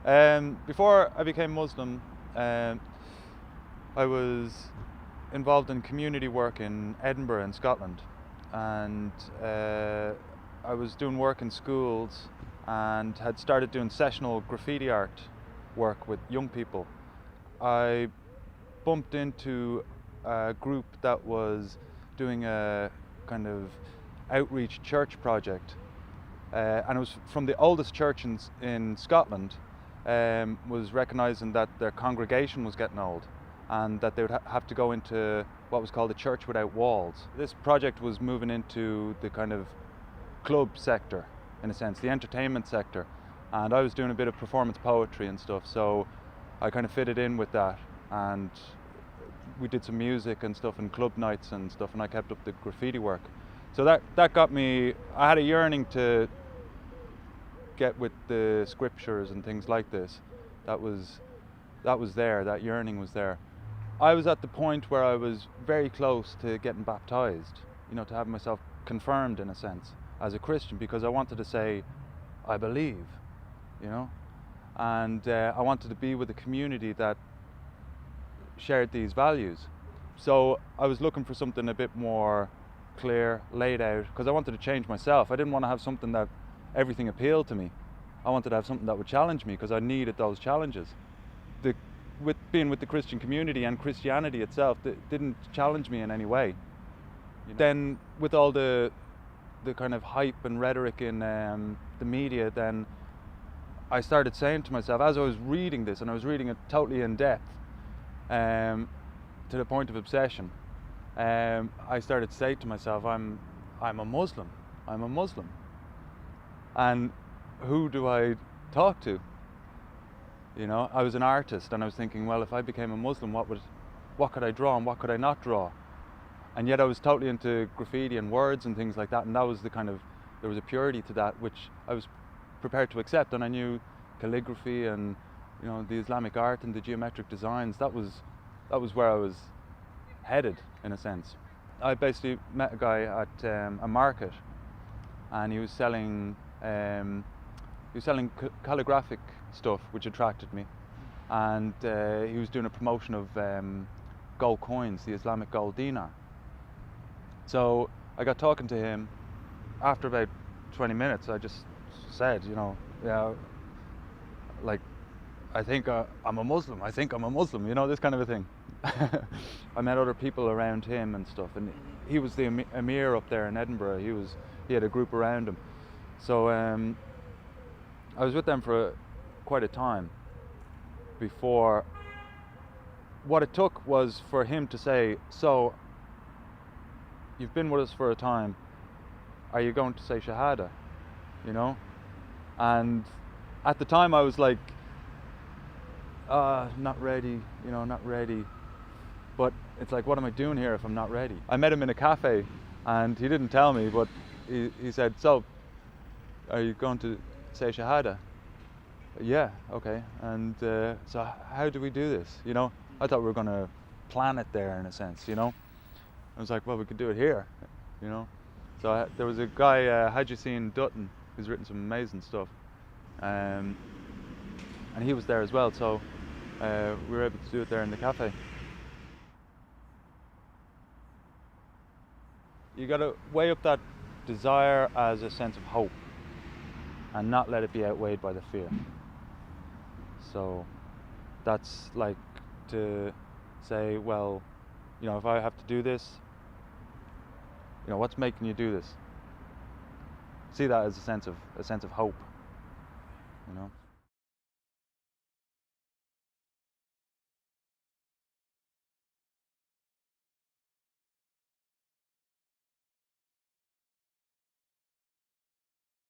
Before I became Muslim, um, I was involved in community work in Edinburgh in Scotland, and I was doing work in schools and had started doing sessional graffiti art work with young people. I bumped into a group that was doing a kind of outreach church project, and it was from the oldest church in Scotland. Was recognising that their congregation was getting old and that they would have to go into what was called a church without walls. This project was moving into the kind of club sector, in a sense, the entertainment sector, and I was doing a bit of performance poetry and stuff, so I kind of fitted in with that, and we did some music and stuff and club nights and stuff, and I kept up the graffiti work. So that got me, I had a yearning to get with the scriptures and things like this. That was there, that yearning was there. I was at the point where I was very close to getting baptized, to have myself confirmed in a sense as a Christian, because I wanted to say, I believe, and I wanted to be with a community that shared these values. So I was looking for something a bit more clear, laid out, because I wanted to change myself. I didn't want to have something that everything appealed to me. I wanted to have something that would challenge me, because I needed those challenges. With being with the Christian community and Christianity itself, it didn't challenge me in any way. Then with all the kind of hype and rhetoric in the media, then I started saying to myself, as I was reading this, and I was reading it totally in depth, to the point of obsession, I started to say to myself, I'm a Muslim. I'm a Muslim. And who do I talk to? I was an artist, and I was thinking, well, if I became a Muslim, what could I draw and what could I not draw? And yet I was totally into graffiti and words and things like that, and that was there was a purity to that which I was prepared to accept, and I knew calligraphy and the Islamic art and the geometric designs, that was where I was headed, in a sense. I basically met a guy at a market, and he was selling calligraphic stuff, which attracted me, and he was doing a promotion of gold coins, the Islamic gold dinar. So I got talking to him. After about 20 minutes, I just said, like, I think I'm a Muslim. I think I'm a Muslim. This kind of a thing. I met other people around him and stuff, and he was the emir up there in Edinburgh. He had a group around him. So I was with them for quite a time before. What it took was for him to say, so you've been with us for a time, are you going to say Shahada? And at the time I was like, not ready, not ready. But it's like, what am I doing here if I'm not ready? I met him in a cafe, and he didn't tell me, but he said, so are you going to say Shahada? Yeah, okay. And so how do we do this? I thought we were going to plan it there, in a sense. I was like, well, we could do it here. So there was a guy, Hajjuseen Dutton, who's written some amazing stuff, and he was there as well. So we were able to do it there in the cafe. You got to weigh up that desire as a sense of hope, and not let it be outweighed by the fear. So that's like to say, well, if I have to do this, what's making you do this? See that as a sense of hope,